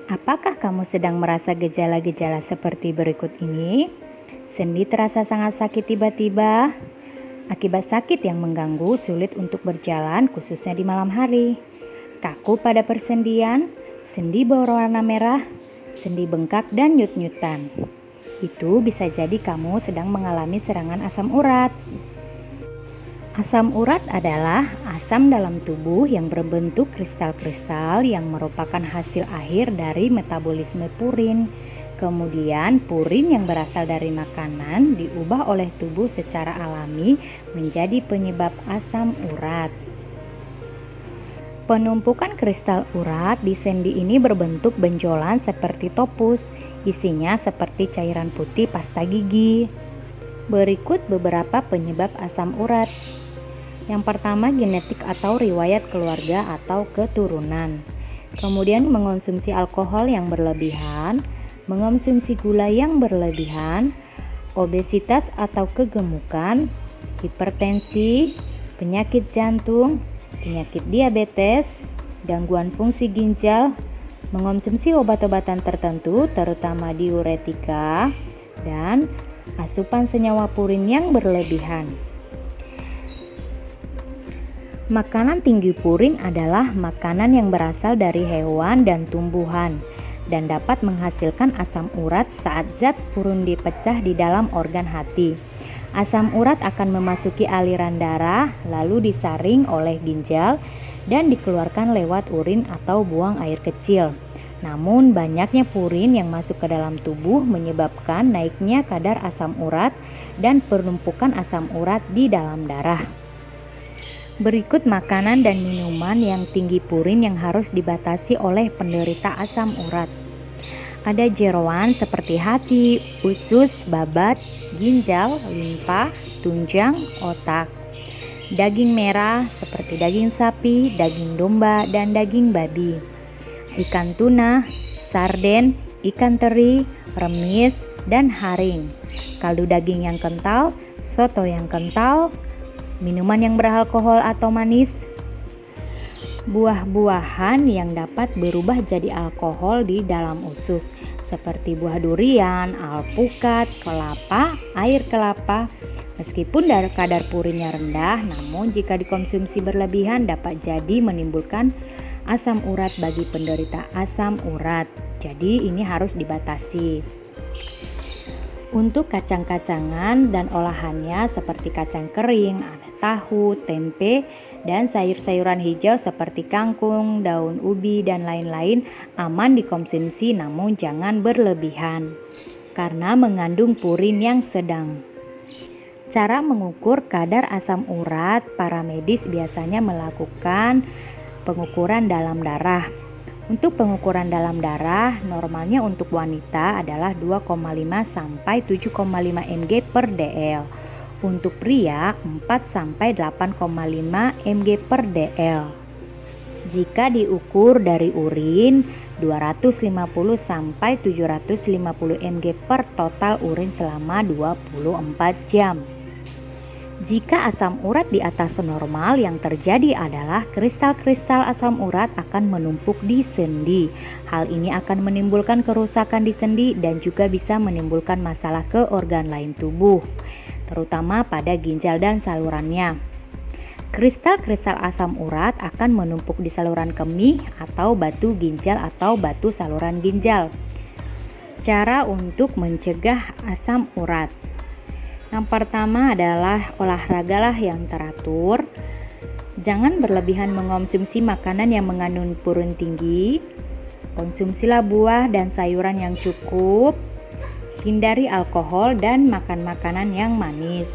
Apakah kamu sedang merasa gejala-gejala seperti berikut ini? Sendi terasa sangat sakit tiba-tiba. Akibat sakit yang mengganggu, sulit untuk berjalan khususnya di malam hari. Kaku pada persendian, sendi berwarna merah, sendi bengkak dan nyut-nyutan. Itu bisa jadi kamu sedang mengalami serangan asam urat. Asam urat adalah asam dalam tubuh yang berbentuk kristal-kristal yang merupakan hasil akhir dari metabolisme purin. Kemudian purin yang berasal dari makanan diubah oleh tubuh secara alami menjadi penyebab asam urat. Penumpukan kristal urat di sendi ini berbentuk benjolan seperti topus, isinya seperti cairan putih pasta gigi. Berikut beberapa penyebab asam urat. Yang pertama, genetik atau riwayat keluarga atau keturunan. Kemudian mengonsumsi alkohol yang berlebihan, mengonsumsi gula yang berlebihan, obesitas atau kegemukan, hipertensi, penyakit jantung, penyakit diabetes, gangguan fungsi ginjal, mengonsumsi obat-obatan tertentu terutama diuretika, dan asupan senyawa purin yang berlebihan. Makanan tinggi purin adalah makanan yang berasal dari hewan dan tumbuhan dan dapat menghasilkan asam urat saat zat purin dipecah di dalam organ hati. Asam urat akan memasuki aliran darah lalu disaring oleh ginjal dan dikeluarkan lewat urin atau buang air kecil. Namun banyaknya purin yang masuk ke dalam tubuh menyebabkan naiknya kadar asam urat dan penumpukan asam urat di dalam darah. Berikut makanan dan minuman yang tinggi purin yang harus dibatasi oleh penderita asam urat. Ada jeroan seperti hati, usus, babat, ginjal, limpa, tunjang, otak. Daging merah seperti daging sapi, daging domba, dan daging babi. Ikan tuna, sarden, ikan teri, remis, dan haring. Kaldu daging yang kental, soto yang kental, minuman yang beralkohol atau manis, buah-buahan yang dapat berubah jadi alkohol di dalam usus seperti buah durian, alpukat, kelapa, air kelapa. Meskipun kadar purinnya rendah, namun jika dikonsumsi berlebihan dapat jadi menimbulkan asam urat bagi penderita asam urat. Jadi ini harus dibatasi. Untuk kacang-kacangan dan olahannya seperti kacang kering, ada tahu, tempe, dan sayur-sayuran hijau seperti kangkung, daun ubi, dan lain-lain aman dikonsumsi namun jangan berlebihan karena mengandung purin yang sedang. Cara mengukur kadar asam urat, para medis biasanya melakukan pengukuran dalam darah. Untuk pengukuran dalam darah, normalnya untuk wanita adalah 2,5 sampai 7,5 mg per dl. Untuk pria 4 sampai 8,5 mg per dl. Jika diukur dari urin, 250 sampai 750 mg per total urin selama 24 jam. Jika asam urat di atas normal, yang terjadi adalah kristal-kristal asam urat akan menumpuk di sendi. Hal ini akan menimbulkan kerusakan di sendi dan juga bisa menimbulkan masalah ke organ lain tubuh, terutama pada ginjal dan salurannya. Kristal-kristal asam urat akan menumpuk di saluran kemih atau batu ginjal atau batu saluran ginjal. Cara untuk mencegah asam urat. Yang pertama adalah olahragalah yang teratur. Jangan berlebihan mengonsumsi makanan yang mengandung purin tinggi. Konsumsilah buah dan sayuran yang cukup. Hindari alkohol dan makan makanan yang manis.